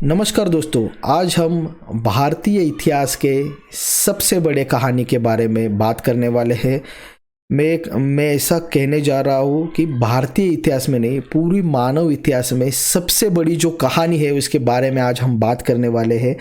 नमस्कार दोस्तों, आज हम भारतीय इतिहास के सबसे बड़े कहानी के बारे में बात करने वाले हैं। मैं ऐसा कहने जा रहा हूँ कि भारतीय इतिहास में नहीं, पूरी मानव इतिहास में सबसे बड़ी जो कहानी है उसके बारे में आज हम बात करने वाले हैं।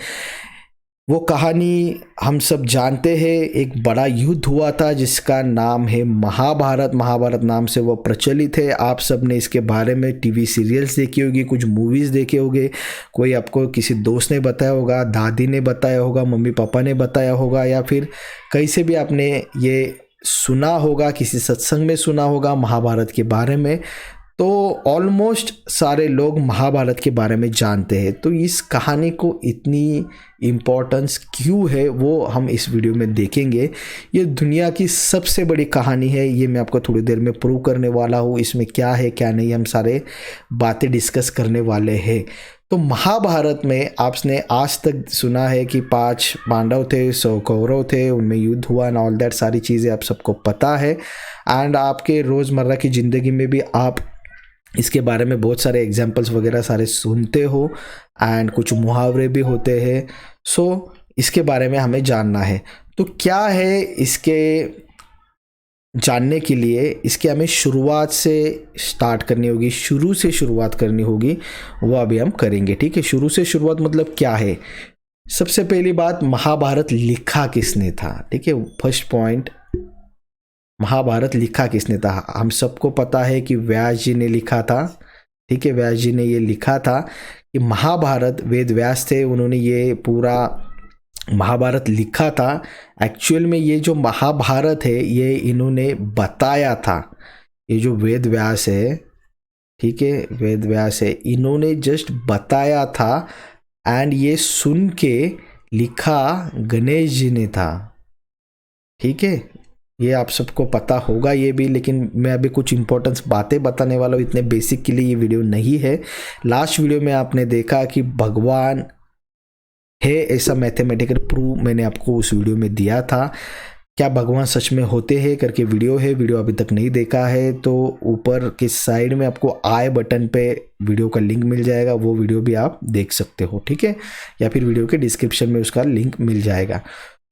वो कहानी हम सब जानते हैं। एक बड़ा युद्ध हुआ था जिसका नाम है महाभारत। महाभारत नाम से वो प्रचलित है। आप सब ने इसके बारे में टीवी सीरियल्स देखी होगी, कुछ मूवीज़ देखे होंगे, कोई आपको किसी दोस्त ने बताया होगा, दादी ने बताया होगा, मम्मी पापा ने बताया होगा, या फिर कहीं से भी आपने ये सुना होगा, किसी सत्संग में सुना होगा महाभारत के बारे में। तो ऑलमोस्ट सारे लोग महाभारत के बारे में जानते हैं। तो इस कहानी को इतनी इम्पोर्टेंस क्यों है वो हम इस वीडियो में देखेंगे। ये दुनिया की सबसे बड़ी कहानी है, ये मैं आपको थोड़ी देर में प्रूव करने वाला हूँ। इसमें क्या है क्या नहीं, हम सारे बातें डिस्कस करने वाले हैं। तो महाभारत में आपने आज तक सुना है कि 5 पांडव थे, 100 कौरव थे, उनमें युद्ध हुआ एंड ऑल दैट, सारी चीज़ें आप सबको पता है। एंड आपके रोज़मर्रा की ज़िंदगी में भी आप इसके बारे में बहुत सारे एग्जाम्पल्स वगैरह सारे सुनते हो एंड कुछ मुहावरे भी होते हैं। सो इसके बारे में हमें जानना है। तो क्या है, इसके जानने के लिए इसके हमें शुरुआत से स्टार्ट करनी होगी, शुरू से शुरुआत करनी होगी। वो अभी हम करेंगे, ठीक है। शुरू से शुरुआत मतलब क्या है। सबसे पहली बात, महाभारत लिखा किसने था, ठीक है। फर्स्ट पॉइंट, महाभारत लिखा किसने था। हम सबको पता है कि व्यास जी ने लिखा था, ठीक है। व्यास जी ने ये लिखा था कि महाभारत, वेद व्यास थे, उन्होंने ये पूरा महाभारत लिखा था। एक्चुअल में ये जो महाभारत है ये इन्होंने बताया था। ये जो वेद व्यास है, ठीक है, वेद व्यास है, इन्होंने जस्ट बताया था एंड ये सुन के लिखा गणेश जी ने था, ठीक है। ये आप सबको पता होगा ये भी, लेकिन मैं अभी कुछ इंपॉर्टेंस बातें बताने वाला हूँ। इतने बेसिक के लिए ये वीडियो नहीं है। लास्ट वीडियो में आपने देखा कि भगवान है, ऐसा मैथमेटिकल प्रूफ मैंने आपको उस वीडियो में दिया था। क्या भगवान सच में होते हैं करके वीडियो है। वीडियो अभी तक नहीं देखा है तो ऊपर के साइड में आपको आई बटन पे वीडियो का लिंक मिल जाएगा, वो वीडियो भी आप देख सकते हो, ठीक है। या फिर वीडियो के डिस्क्रिप्शन में उसका लिंक मिल जाएगा।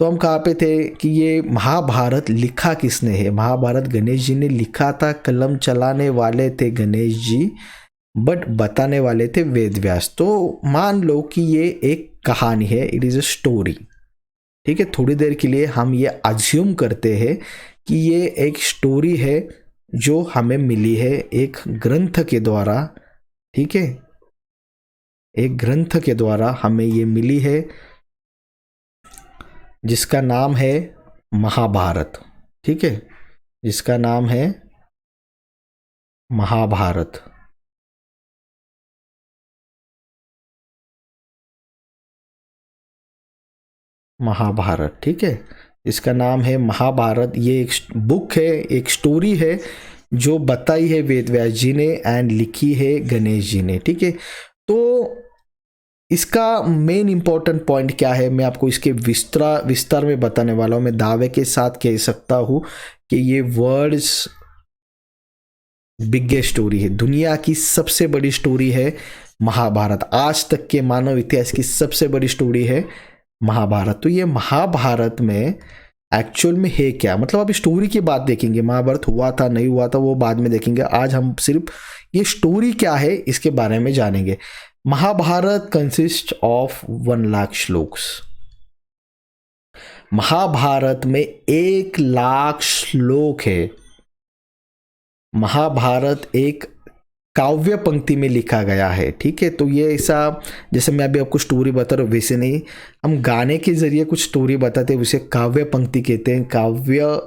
तो हम कहाँ पे थे कि ये महाभारत लिखा किसने है। महाभारत गणेश जी ने लिखा था। कलम चलाने वाले थे गणेश जी, बट बताने वाले थे वेद व्यास। तो मान लो कि ये एक कहानी है, इट इज़ अ स्टोरी, ठीक है। थोड़ी देर के लिए हम ये अज्यूम करते हैं कि ये एक स्टोरी है जो हमें मिली है एक ग्रंथ के द्वारा, ठीक है। एक ग्रंथ के द्वारा हमें ये मिली है जिसका नाम है महाभारत, ठीक है, जिसका नाम है महाभारत। महाभारत, ठीक है, इसका नाम है महाभारत। ये एक बुक है, एक स्टोरी है जो बताई है वेद व्यास जी ने एंड लिखी है गणेश जी ने, ठीक है। तो इसका मेन इंपॉर्टेंट पॉइंट क्या है, मैं आपको इसके विस्तार में बताने वाला हूँ। मैं दावे के साथ कह सकता हूँ कि ये वर्ल्ड्स बिगेस्ट स्टोरी है, दुनिया की सबसे बड़ी स्टोरी है महाभारत। आज तक के मानव इतिहास की सबसे बड़ी स्टोरी है महाभारत। तो ये महाभारत में एक्चुअल में है क्या, मतलब अभी स्टोरी की बात देखेंगे। महाभारत हुआ था नहीं हुआ था वो बाद में देखेंगे। आज हम सिर्फ ये स्टोरी क्या है इसके बारे में जानेंगे। Mahabharata consist of 1 lakh shlokas. महाभारत में 1 लाख श्लोक है। महाभारत एक काव्य पंक्ति में लिखा गया है, ठीक है। तो ये ऐसा, जैसे मैं अभी आपको स्टोरी बता रहा हूँ वैसे नहीं, हम गाने के जरिए कुछ स्टोरी बताते हैं, उसे काव्य पंक्ति कहते हैं। काव्य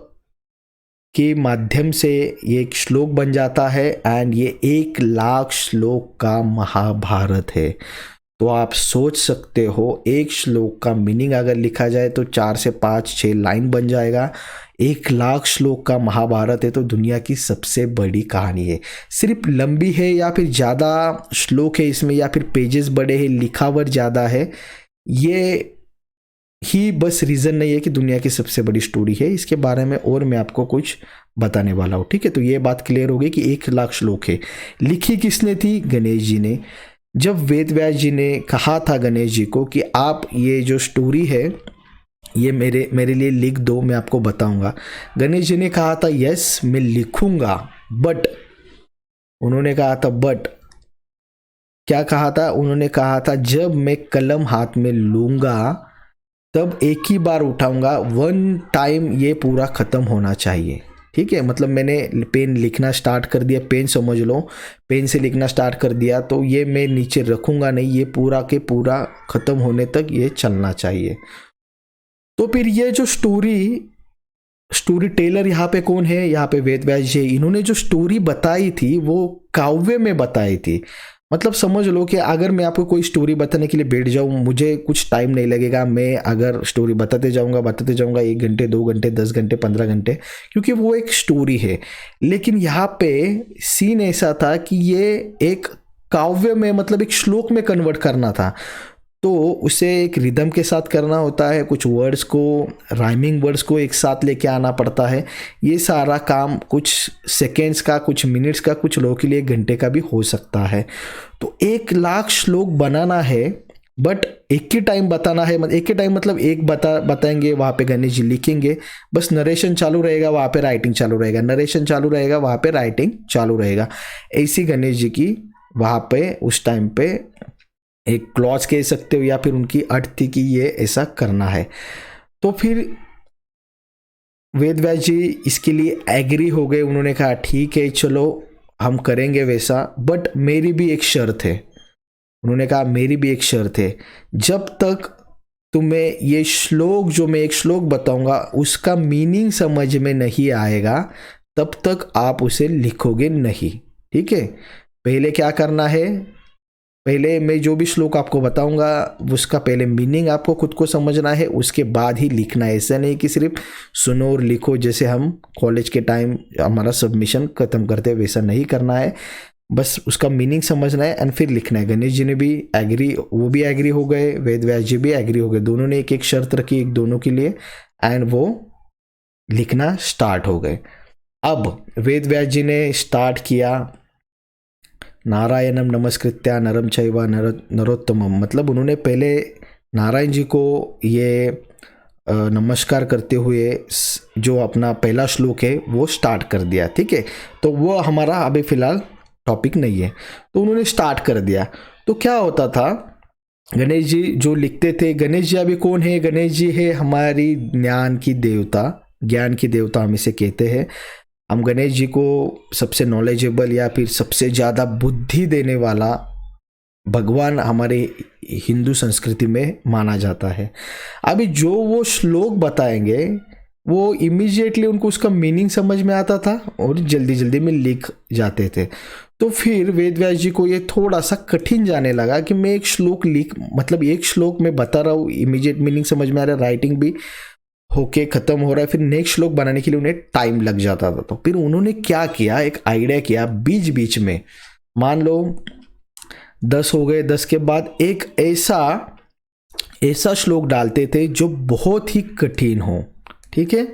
के माध्यम से ये एक श्लोक बन जाता है एंड ये 1 लाख श्लोक का महाभारत है। तो आप सोच सकते हो, एक श्लोक का मीनिंग अगर लिखा जाए तो 4 से 5-6 लाइन बन जाएगा। 1 लाख श्लोक का महाभारत है तो दुनिया की सबसे बड़ी कहानी है। सिर्फ लंबी है या फिर ज़्यादा श्लोक है इसमें, या फिर पेजेस बड़े हैं, लिखावट ज़्यादा है, ये ही बस रीज़न नहीं है कि दुनिया की सबसे बड़ी स्टोरी है। इसके बारे में और मैं आपको कुछ बताने वाला हूँ, ठीक है। तो ये बात क्लियर हो गई कि 1 लाख श्लोक है। लिखी किसने थी, गणेश जी ने। जब वेद व्यास जी ने कहा था गणेश जी को कि आप ये जो स्टोरी है ये मेरे लिए लिख दो, मैं आपको बताऊंगा। गणेश जी ने कहा था यस मैं लिखूंगा, बट उन्होंने कहा था बट क्या कहा था, उन्होंने कहा था जब मैं कलम हाथ में लूंगा तब एक ही बार उठाऊंगा, वन टाइम ये पूरा खत्म होना चाहिए। ठीक है, मतलब मैंने पेन लिखना स्टार्ट कर दिया, पेन समझ लो, पेन से लिखना स्टार्ट कर दिया तो ये मैं नीचे रखूंगा नहीं, ये पूरा के पूरा खत्म होने तक ये चलना चाहिए। तो फिर ये जो स्टोरी टेलर यहाँ पे कौन है, यहाँ पे वेद व्यास जी। इन्होंने जो स्टोरी बताई थी वो काव्य में बताई थी। मतलब समझ लो कि अगर मैं आपको कोई स्टोरी बताने के लिए बैठ जाऊं, मुझे कुछ टाइम नहीं लगेगा। मैं अगर स्टोरी बताते जाऊंगा 1 घंटे 2 घंटे 10 घंटे 15 घंटे, क्योंकि वो एक स्टोरी है। लेकिन यहाँ पे सीन ऐसा था कि ये एक काव्य में, मतलब एक श्लोक में कन्वर्ट करना था, तो उसे एक रिदम के साथ करना होता है, कुछ वर्ड्स को, राइमिंग वर्ड्स को एक साथ लेके आना पड़ता है। ये सारा काम कुछ सेकेंड्स का, कुछ मिनट्स का, कुछ लोगों के लिए 1 घंटे का भी हो सकता है। तो 1 लाख श्लोक बनाना है, बट एक ही टाइम बताना है। एक ही टाइम मतलब एक बताएंगे, वहाँ पे गणेश जी लिखेंगे, बस नरेशन चालू रहेगा, वहाँ पे राइटिंग चालू रहेगा, नरेशन चालू रहेगा, वहाँ पे राइटिंग चालू रहेगा। ऐसी गणेश जी की वहाँ पे उस टाइम पे एक क्लॉज कह सकते हो, या फिर उनकी अट थी कि ये ऐसा करना है। तो फिर वेद व्यास जी इसके लिए एग्री हो गए। उन्होंने कहा ठीक है चलो हम करेंगे वैसा, बट मेरी भी एक शर्त है। उन्होंने कहा मेरी भी एक शर्त है, जब तक तुम्हें ये श्लोक, जो मैं एक श्लोक बताऊंगा उसका मीनिंग समझ में नहीं आएगा, तब तक आप उसे लिखोगे नहीं। ठीक है, पहले क्या करना है, पहले मैं जो भी श्लोक आपको बताऊंगा उसका पहले मीनिंग आपको खुद को समझना है, उसके बाद ही लिखना है। ऐसा नहीं कि सिर्फ सुनो और लिखो, जैसे हम कॉलेज के टाइम हमारा सबमिशन खत्म करते हैं, वैसा नहीं करना है। बस उसका मीनिंग समझना है एंड फिर लिखना है। गणेश जी ने भी एग्री, वो भी एग्री हो गए, वेद व्यास जी भी एग्री हो गए। दोनों ने एक एक शर्त रखी एक दोनों के लिए, एंड वो लिखना स्टार्ट हो गए। अब वेद व्यास जी ने स्टार्ट किया, नारायणम नमस्कृत्या नरम चैव नरोत्तमम, मतलब उन्होंने पहले नारायण जी को ये नमस्कार करते हुए जो अपना पहला श्लोक है वो स्टार्ट कर दिया। ठीक है, तो वो हमारा अभी फिलहाल टॉपिक नहीं है, तो उन्होंने स्टार्ट कर दिया। तो क्या होता था, गणेश जी जो लिखते थे, गणेश जी अभी कौन है, गणेश जी है हमारी ज्ञान की देवता, ज्ञान की देवता हम इसे कहते हैं। हम गणेश जी को सबसे नॉलेजेबल या फिर सबसे ज़्यादा बुद्धि देने वाला भगवान हमारे हिंदू संस्कृति में माना जाता है। अभी जो वो श्लोक बताएंगे वो इमीडिएटली उनको उसका मीनिंग समझ में आता था और जल्दी जल्दी में लिख जाते थे। तो फिर वेद व्यास जी को ये थोड़ा सा कठिन जाने लगा कि मैं एक श्लोक मतलब एक श्लोक में बता रहा हूँ, इमीडिएट मीनिंग समझ में आ रहा है, राइटिंग भी होके खत्म हो रहा है, फिर नेक्स्ट श्लोक बनाने के लिए उन्हें टाइम लग जाता था। तो फिर उन्होंने क्या किया, एक आइडिया किया, बीच बीच में मान लो 10 हो गए, 10 के बाद एक ऐसा श्लोक डालते थे जो बहुत ही कठिन हो। ठीक है,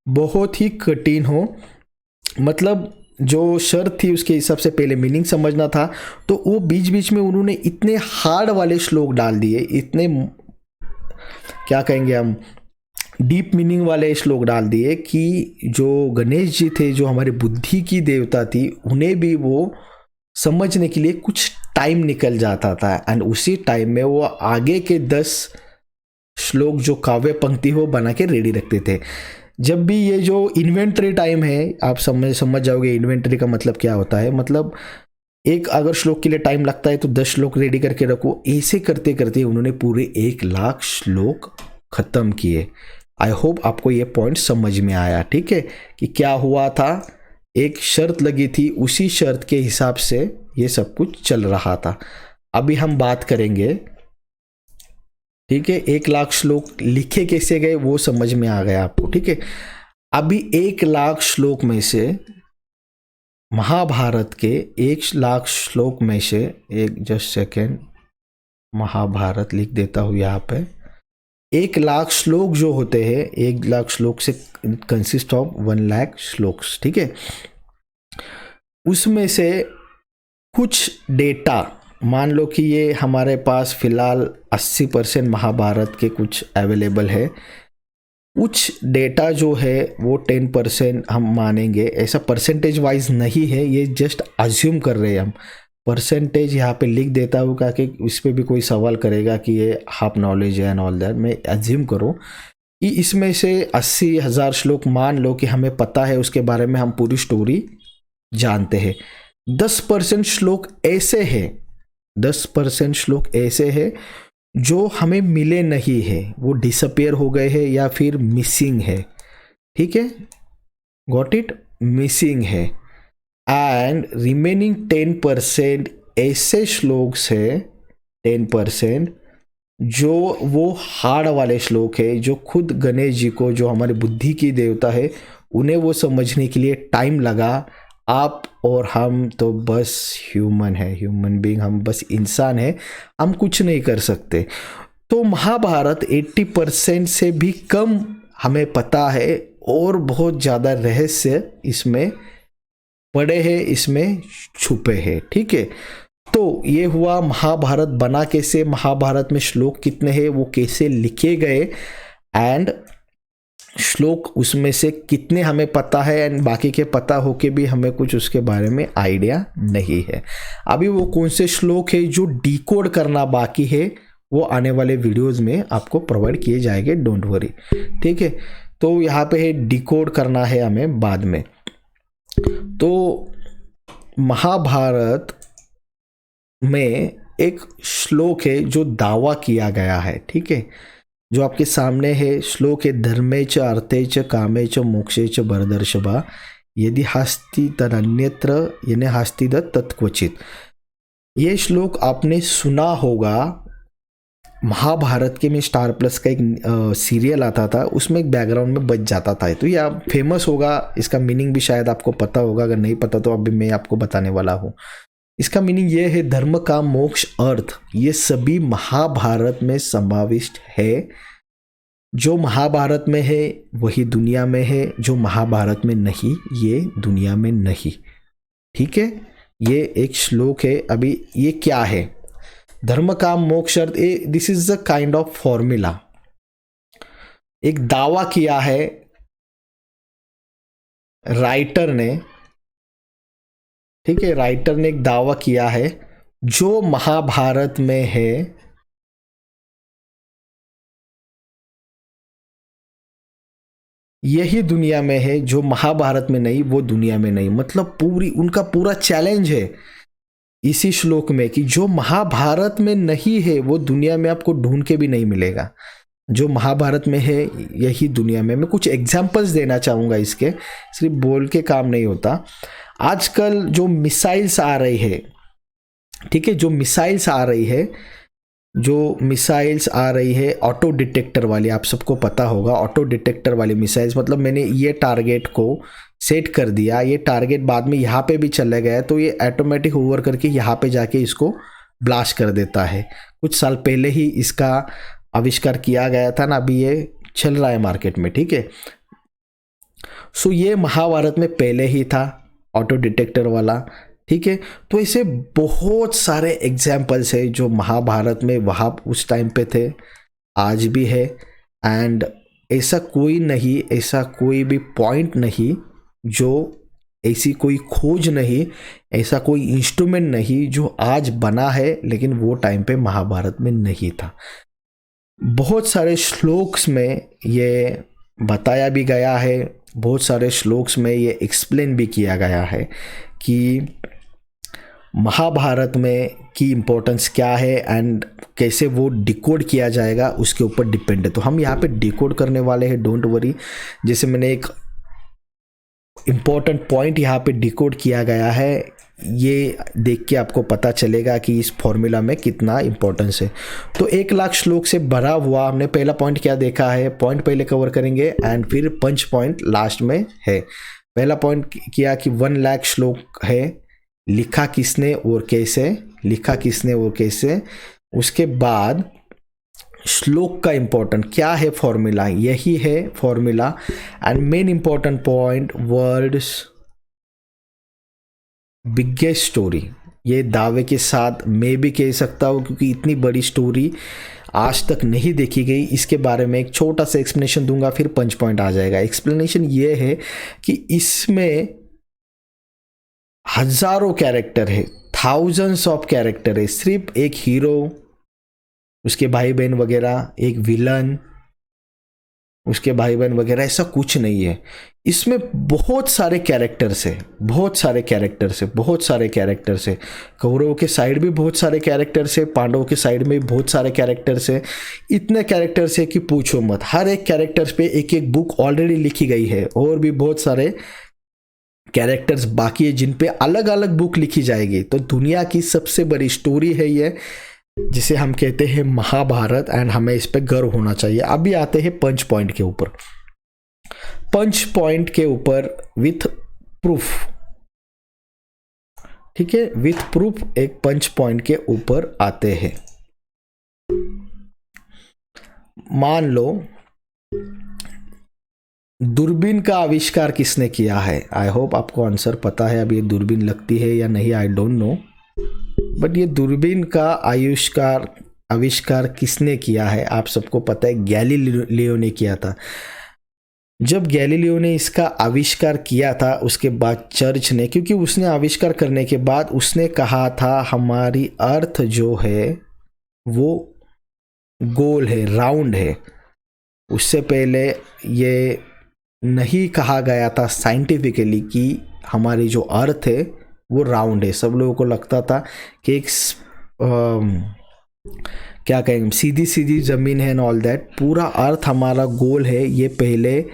बहुत ही कठिन हो, मतलब जो शर्त थी उसके हिसाब से पहले मीनिंग समझना था। तो वो बीच बीच में उन्होंने इतने हार्ड वाले श्लोक डाल दिए, इतने क्या कहेंगे हम, डीप मीनिंग वाले श्लोक डाल दिए कि जो गणेश जी थे, जो हमारे बुद्धि की देवता थी, उन्हें भी वो समझने के लिए कुछ टाइम निकल जाता था। एंड उसी टाइम में वो आगे के 10 श्लोक जो काव्य पंक्ति हो बना के रेडी रखते थे। जब भी ये जो इन्वेंटरी टाइम है, आप समझ जाओगे इन्वेंटरी का मतलब क्या होता है। मतलब एक अगर श्लोक के लिए टाइम लगता है तो 10 श्लोक रेडी करके रखो। ऐसे करते करते उन्होंने पूरे 1 लाख श्लोक खत्म किए। आई होप आपको ये पॉइंट समझ में आया। ठीक है, कि क्या हुआ था, एक शर्त लगी थी, उसी शर्त के हिसाब से ये सब कुछ चल रहा था। अभी हम बात करेंगे, ठीक है, 1 लाख श्लोक लिखे कैसे गए वो समझ में आ गया आपको। ठीक है, अभी 1 लाख श्लोक में से, महाभारत के 1 लाख श्लोक में से, एक जस्ट सेकेंड, महाभारत लिख देता हूँ यहाँ पे। 1 लाख श्लोक जो होते हैं, 1 लाख श्लोक से कंसिस्ट ऑफ 1 लाख श्लोक्स। ठीक है, उसमें से कुछ डेटा मान लो कि ये हमारे पास फिलहाल 80% महाभारत के कुछ अवेलेबल है, कुछ डेटा जो है वो 10% हम मानेंगे, ऐसा परसेंटेज वाइज नहीं है, ये जस्ट अज्यूम कर रहे हैं हम। परसेंटेज यहाँ पे लिख देता हूँ कि इस पर भी कोई सवाल करेगा कि ये हाफ नॉलेज है एंड ऑल दैट, मैं अज्यूम करूँ कि इसमें से 80,000 श्लोक मान लो कि हमें पता है, उसके बारे में हम पूरी स्टोरी जानते हैं। 10% श्लोक ऐसे हैं, 10% श्लोक ऐसे हैं जो हमें मिले नहीं है, वो डिसअपियर हो गए हैं या फिर मिसिंग है। ठीक है, गॉट इट, मिसिंग है। एंड रिमेनिंग 10% ऐसे श्लोक्स है, 10% जो वो हार्ड वाले श्लोक है, जो खुद गणेश जी को, जो हमारी बुद्धि की देवता है, उन्हें वो समझने के लिए टाइम लगा। आप और हम तो बस ह्यूमन है, ह्यूमन बीइंग, हम बस इंसान है, हम कुछ नहीं कर सकते। तो महाभारत 80% से भी कम हमें पता है और बहुत ज़्यादा रहस्य इसमें पड़े हैं, इसमें छुपे हैं। ठीक है, तो ये हुआ महाभारत बना कैसे, महाभारत में श्लोक कितने हैं, वो कैसे लिखे गए, एंड श्लोक उसमें से कितने हमें पता है, एंड बाकी के पता हो के भी हमें कुछ उसके बारे में आइडिया नहीं है। अभी वो कौन से श्लोक है जो डिकोड करना बाकी है, वो आने वाले वीडियोस में आपको प्रोवाइड किए जाएंगे, डोंट वरी। ठीक है, तो यहाँ पे है डिकोड करना है हमें बाद में। तो महाभारत में एक श्लोक है जो दावा किया गया है। ठीक है, जो आपके सामने है श्लोक है, धर्मे च अर्थे च कामे च मोक्षे च भरदर्शभा यदि हास्ति तदन्यत्र यानी हास्ति तत्क्वचित। ये श्लोक आपने सुना होगा, महाभारत के में स्टार प्लस का एक सीरियल आता था, उसमें एक बैकग्राउंड में बज जाता था, तो ये फेमस होगा, इसका मीनिंग भी शायद आपको पता होगा, अगर नहीं पता तो अभी मैं आपको बताने वाला हूँ। इसका मीनिंग ये है, धर्म काम मोक्ष अर्थ ये सभी महाभारत में समाविष्ट है। जो महाभारत में है वही दुनिया में है, जो महाभारत में नहीं ये दुनिया में नहीं। ठीक है, ये एक श्लोक है। अभी ये क्या है, धर्म काम मोक्ष अर्थ, this is the kind of formula. एक दावा किया है राइटर ने, ठीक है, राइटर ने एक दावा किया है, जो महाभारत में है यही दुनिया में है, जो महाभारत में नहीं वो दुनिया में नहीं। मतलब पूरी उनका पूरा चैलेंज है इसी श्लोक में कि जो महाभारत में नहीं है वो दुनिया में आपको ढूंढ के भी नहीं मिलेगा, जो महाभारत में है यही दुनिया में। मैं कुछ एग्जाम्पल्स देना चाहूँगा इसके, सिर्फ बोल के काम नहीं होता। आजकल जो मिसाइल्स आ रही है, ठीक है, जो मिसाइल्स आ रही है ऑटो डिटेक्टर वाली, आप सबको पता होगा ऑटो डिटेक्टर वाली मिसाइल्स। मतलब मैंने ये टारगेट को सेट कर दिया, ये टारगेट बाद में यहाँ पे भी चला गया, तो ये ऑटोमेटिक होवर करके यहाँ पे जाके इसको ब्लास्ट कर देता है। कुछ साल पहले ही इसका आविष्कार किया गया था ना, अभी ये चल रहा है मार्केट में। ठीक है, सो ये महाभारत में पहले ही था ऑटो डिटेक्टर वाला। ठीक है, तो ऐसे बहुत सारे एग्जाम्पल्स है जो महाभारत में वहाँ उस टाइम पे थे, आज भी है। एंड ऐसा कोई नहीं, ऐसा कोई भी पॉइंट नहीं, जो ऐसी कोई खोज नहीं, ऐसा कोई इंस्ट्रूमेंट नहीं जो आज बना है लेकिन वो टाइम पे महाभारत में नहीं था। बहुत सारे श्लोक्स में ये बताया भी गया है, बहुत सारे श्लोक्स में ये एक्सप्लेन भी किया गया है कि महाभारत में की इम्पोर्टेंस क्या है एंड कैसे वो डिकोड किया जाएगा, उसके ऊपर डिपेंड है। तो हम यहाँ पे डिकोड करने वाले हैं, डोंट वरी। जैसे मैंने एक इम्पोर्टेंट पॉइंट यहाँ पे डिकोड किया गया है, ये देख के आपको पता चलेगा कि इस फॉर्मूला में कितना इम्पोर्टेंस है। तो 1,00,000 श्लोक से भरा हुआ, हमने पहला पॉइंट क्या देखा है, पॉइंट पहले कवर करेंगे एंड फिर पंच पॉइंट लास्ट में है। पहला पॉइंट किया कि 1,00,000 श्लोक है, लिखा किसने और कैसे, उसके बाद श्लोक का इंपॉर्टेंट क्या है, फॉर्मूला यही है formula. And main important point, world's biggest story, ये दावे के साथ मैं भी कह सकता हूँ, क्योंकि इतनी बड़ी स्टोरी आज तक नहीं देखी गई। इसके बारे में एक छोटा सा एक्सप्लेनेशन दूंगा, फिर पंच पॉइंट आ जाएगा। एक्सप्लेनेशन ये है कि इसमें हजारों कैरेक्टर है, थाउजेंड्स ऑफ कैरेक्टर है। सिर्फ एक हीरो, उसके भाई बहन वगैरह, एक विलन, उसके भाई बहन वगैरह, ऐसा कुछ नहीं है। इसमें बहुत सारे कैरेक्टर्स है, बहुत सारे कैरेक्टर्स है, बहुत सारे कैरेक्टर्स है। कौरवों के साइड भी बहुत सारे कैरेक्टर्स है, पांडवों के साइड में भी बहुत सारे कैरेक्टर्स है। इतने कैरेक्टर्स है कि पूछो मत। हर एक कैरेक्टर्स पे एक एक बुक ऑलरेडी लिखी गई है, और भी बहुत सारे कैरेक्टर्स बाकी है जिन पे अलग अलग बुक लिखी जाएगी। तो दुनिया की सबसे बड़ी स्टोरी है ये, जिसे हम कहते हैं महाभारत, एंड हमें इस पे गर्व होना चाहिए। अभी आते हैं पंच पॉइंट के ऊपर। पंच पॉइंट के ऊपर विथ प्रूफ, ठीक है, विथ प्रूफ एक पंच पॉइंट के ऊपर आते हैं। मान लो दूरबीन का आविष्कार किसने किया है? आई होप आपको आंसर पता है। अब ये दूरबीन लगती है या नहीं, आई डोंट नो, बट ये दूरबीन का आविष्कार किसने किया है आप सबको पता है। गैलीलियो ने किया था। जब गैलीलियो ने इसका आविष्कार किया था, उसके बाद चर्च ने, क्योंकि उसने आविष्कार करने के बाद उसने कहा था हमारी अर्थ जो है वो गोल है, राउंड है। उससे पहले ये नहीं कहा गया था साइंटिफिकली कि हमारी जो अर्थ है वो राउंड है। सब लोगों को लगता था कि एक क्या कहेंगे, सीधी सीधी ज़मीन है एंड ऑल दैट। पूरा अर्थ हमारा गोल है, ये पहले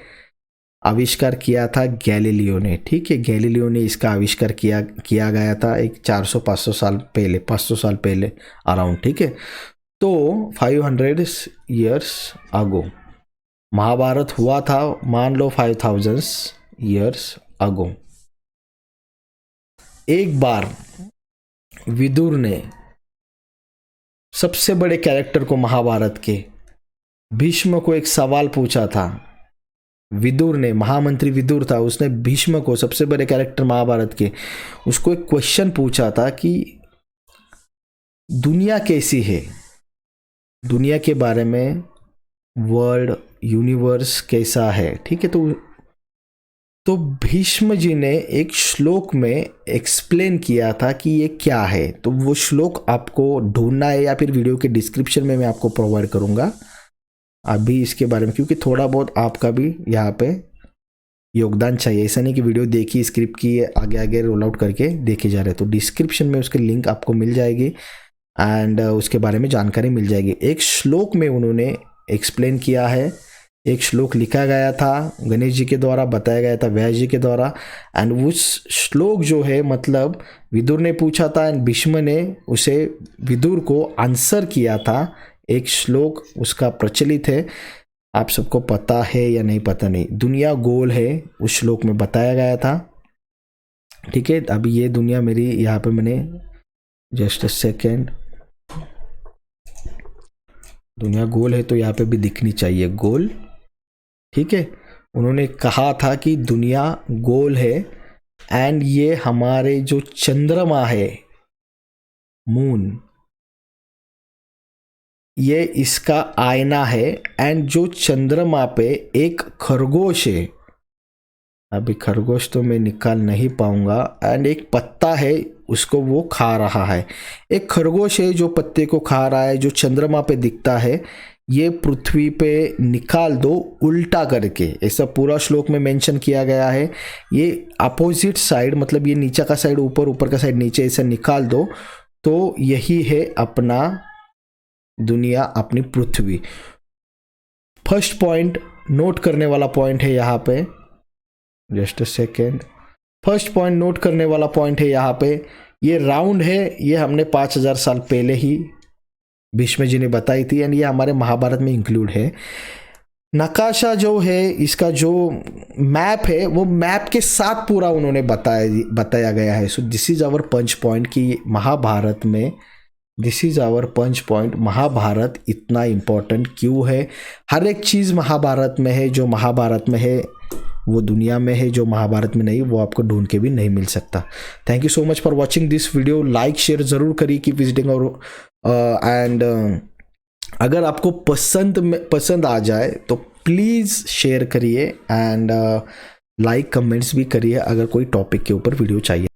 आविष्कार किया था गैलीलियो ने, ठीक है। गैलीलियो ने इसका आविष्कार किया गया था एक 400-500 साल पहले, 500 साल पहले अराउंड, ठीक है। तो 500 ईयर्स अगो महाभारत हुआ था, मान लो 5000 ईयर्स अगो। एक बार विदुर ने सबसे बड़े कैरेक्टर को महाभारत के, भीष्म को एक सवाल पूछा था। विदुर ने, महामंत्री विदुर था, उसने भीष्म को, सबसे बड़े कैरेक्टर महाभारत के, उसको एक क्वेश्चन पूछा था कि दुनिया कैसी है, दुनिया के बारे में, वर्ल्ड, यूनिवर्स कैसा है, ठीक है। तो भीष्म जी ने एक श्लोक में एक्सप्लेन किया था कि ये क्या है। तो वो श्लोक आपको ढूंढना है या फिर वीडियो के डिस्क्रिप्शन में मैं आपको प्रोवाइड करूंगा अभी इसके बारे में, क्योंकि थोड़ा बहुत आपका भी यहाँ पे योगदान चाहिए। ऐसा नहीं कि वीडियो देखी, स्क्रिप्ट की, आगे आगे रोल आउट करके देखे जा रहे। तो डिस्क्रिप्शन में उसके लिंक आपको मिल जाएगी एंड उसके बारे में जानकारी मिल जाएगी। एक श्लोक में उन्होंने एक्सप्लेन किया है, एक श्लोक लिखा गया था, गणेश जी के द्वारा बताया गया था, व्यास जी के द्वारा। एंड उस श्लोक जो है, मतलब विदुर ने पूछा था एंड भीष्म ने उसे, विदुर को आंसर किया था। एक श्लोक उसका प्रचलित है, आप सबको पता है या नहीं पता नहीं। दुनिया गोल है, उस श्लोक में बताया गया था, ठीक है। अभी ये दुनिया मेरी यहाँ पे मैंने जस्ट अ सेकेंड, दुनिया गोल है तो यहाँ पे भी दिखनी चाहिए गोल, ठीक है। उन्होंने कहा था कि दुनिया गोल है एंड ये हमारे जो चंद्रमा है, मून, ये इसका आईना है। एंड जो चंद्रमा पे एक खरगोश है, अभी खरगोश तो मैं निकाल नहीं पाऊंगा, एंड एक पत्ता है, उसको वो खा रहा है। एक खरगोश है जो पत्ते को खा रहा है, जो चंद्रमा पे दिखता है। ये पृथ्वी पे निकाल दो उल्टा करके, ऐसा पूरा श्लोक में मेंशन किया गया है। ये अपोजिट साइड, मतलब ये नीचे का साइड ऊपर, ऊपर का साइड नीचे, ऐसा निकाल दो तो यही है अपना दुनिया, अपनी पृथ्वी। फर्स्ट पॉइंट नोट करने वाला पॉइंट है यहाँ पे, just a second. First point note करने वाला पॉइंट है यहाँ पे, ये राउंड है, ये हमने 5000 साल पहले ही भीष्म जी ने बताई थी एंड ये हमारे महाभारत में इंक्लूड है। नकाशा जो है, इसका जो मैप है, वो मैप के साथ पूरा उन्होंने बताया गया है। So this is our punch point कि महाभारत में this is our punch point. Mahabharat इतना इम्पोर्टेंट क्यों है? हर एक चीज़ महाभारत में है, जो महाभारत में है वो दुनिया में है, जो महाभारत में नहीं वो आपको ढूंढ के भी नहीं मिल सकता। Thank you so much for watching this video. Like share ज़रूर करिए, कीप विजिटिंग। और एंड अगर आपको पसंद आ जाए तो प्लीज़ शेयर करिए एंड लाइक कमेंट्स भी करिए अगर कोई टॉपिक के ऊपर वीडियो चाहिए।